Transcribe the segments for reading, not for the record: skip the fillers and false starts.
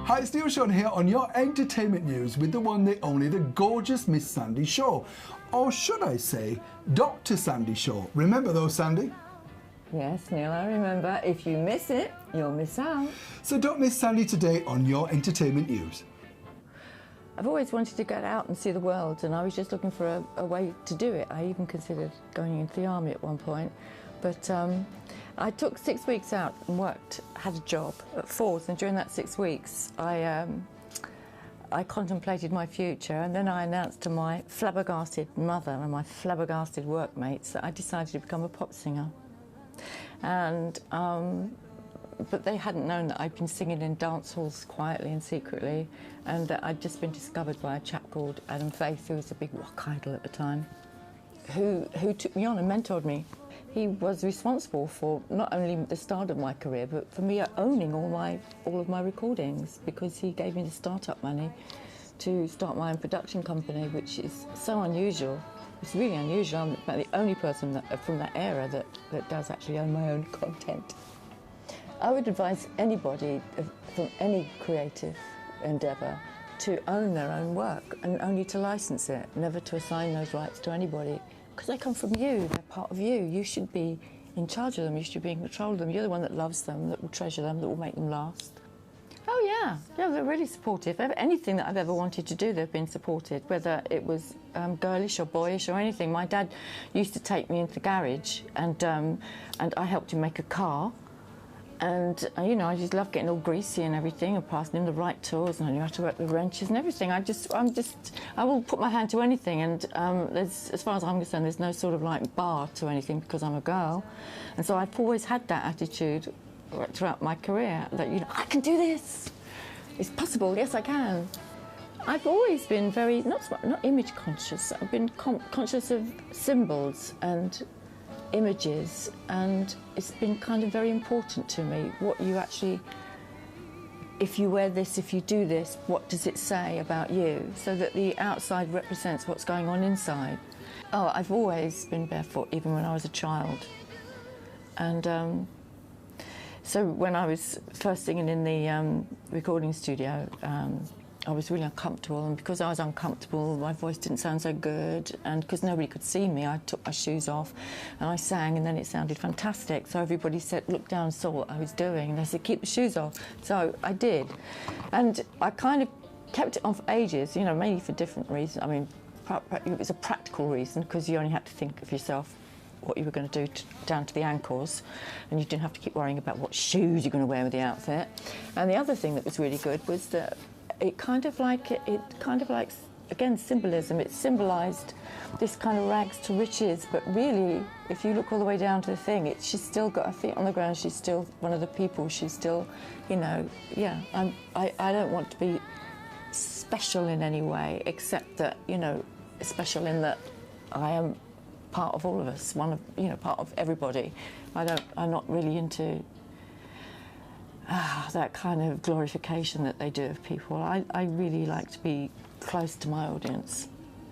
Hi, it's Neil Sean here on your entertainment news with the one, the only, the gorgeous Miss Sandie Shaw. Or should I say, Dr. Sandie Shaw. Remember those, Sandie? Yes, Neil, I remember. If you miss it, you'll miss out. So don't miss Sandie today on your entertainment news. I've always wanted to get out and see the world, and I was just looking for a way to do it. I even considered going into the army at one point, but I took 6 weeks out and worked, had a job at Ford's, and during that 6 weeks I contemplated my future, and then I announced to my flabbergasted mother and my flabbergasted workmates that I decided to become a pop singer. And but they hadn't known that I'd been singing in dance halls quietly and secretly, and that I'd just been discovered by a chap called Adam Faith, who was a big rock idol at the time, who took me on and mentored me. He was responsible for not only the start of my career, but for me owning all of my recordings, because he gave me the start-up money to start my own production company, which is so unusual. It's really unusual. I'm about the only person from that era that does actually own my own content. I would advise anybody from any creative endeavour to own their own work and only to license it, never to assign those rights to anybody, because they come from you, they're part of you. You should be in charge of them, you should be in control of them. You're the one that loves them, that will treasure them, that will make them last. Oh yeah, they're really supportive. Anything that I've ever wanted to do, they've been supported, whether it was girlish or boyish or anything. My dad used to take me into the garage, and I helped him make a car. And you know, I just love getting all greasy and everything, and passing him the right tools, and I knew how to work the wrenches and everything. I will put my hand to anything, and as far as I'm concerned, there's no sort of like bar to anything because I'm a girl, and so I've always had that attitude throughout my career that, you know, I can do this. It's possible. Yes, I can. I've always been very not image conscious. I've been conscious of symbols and images, and it's been kind of very important to me what you actually, if you wear this, if you do this, what does it say about you, so that the outside represents what's going on inside. Oh, I've always been barefoot, even when I was a child. And so when I was first singing in the recording studio, I was really uncomfortable, and because I was uncomfortable, my voice didn't sound so good, and because nobody could see me, I took my shoes off and I sang, and then it sounded fantastic. So everybody said, looked down and saw what I was doing, and they said, keep the shoes off. So I did, and I kind of kept it on for ages, you know, mainly for different reasons. I mean, it was a practical reason, because you only had to think of yourself what you were going to do down to the ankles, and you didn't have to keep worrying about what shoes you're going to wear with the outfit. And the other thing that was really good was that it kind of like, again, symbolism. It symbolised this kind of rags to riches, but really, if you look all the way down to the thing, she's still got her feet on the ground, she's still one of the people, she's still, you know, yeah, I don't want to be special in any way, except that, you know, special in that I am part of all of us, part of everybody. I'm not really into that kind of glorification that they do of people. I really like to be close to my audience.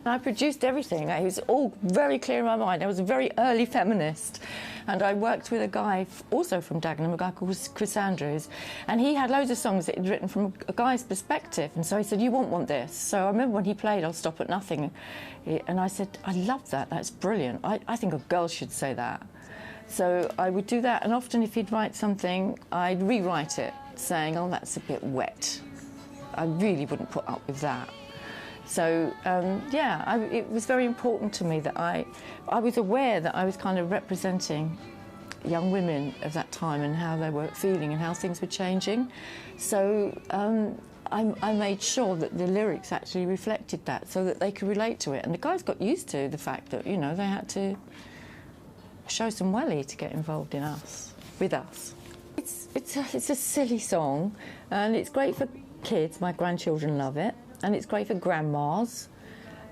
I produced everything. It was all very clear in my mind. I was a very early feminist, and I worked with a guy also from Dagenham, a guy called Chris Andrews, and he had loads of songs that he'd written from a guy's perspective, and so he said, you want this. So I remember when he played I'll Stop at Nothing, and I said, I love that, that's brilliant. I think a girl should say that. So I would do that, and often if he'd write something, I'd rewrite it, saying, oh, that's a bit wet. I really wouldn't put up with that. So, yeah, it was very important to me that I was aware that I was kind of representing young women of that time and how they were feeling and how things were changing. So I made sure that the lyrics actually reflected that, so that they could relate to it. And the guys got used to the fact that, you know, they had to show some welly to get involved with us. It's a silly song, and it's great for kids. My grandchildren love it, and it's great for grandmas,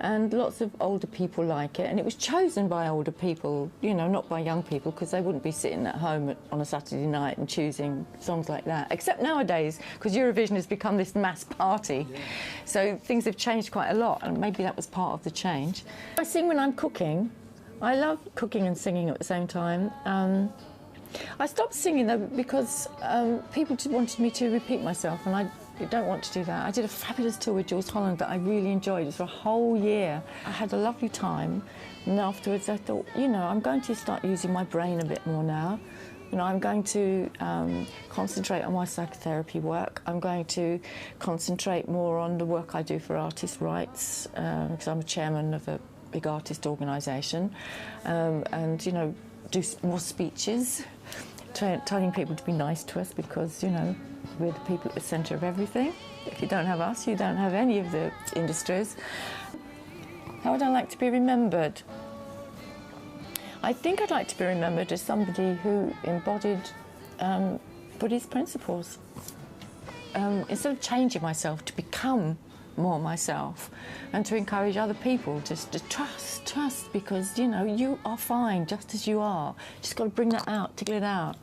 and lots of older people like it. And it was chosen by older people, you know, not by young people, because they wouldn't be sitting at home on a Saturday night and choosing songs like that. Except nowadays, because Eurovision has become this mass party. Yeah. So things have changed quite a lot, and maybe that was part of the change. I sing when I'm cooking. I love cooking and singing at the same time. I stopped singing though because people just wanted me to repeat myself, and You don't want to do that. I did a fabulous tour with Jules Holland that I really enjoyed. It was for a whole year. I had a lovely time, and afterwards I thought, you know, I'm going to start using my brain a bit more now. You know, I'm going to concentrate on my psychotherapy work. I'm going to concentrate more on the work I do for artists' rights, because I'm a chairman of a big artist organisation, and, you know, do more speeches, telling people to be nice to us because, you know, we're the people at the centre of everything. If you don't have us, you don't have any of the industries. How would I like to be remembered? I think I'd like to be remembered as somebody who embodied Buddhist principles. Instead of changing myself to become more myself, and to encourage other people just to trust, because, you know, you are fine just as you are. Just got to bring that out, tickle it out.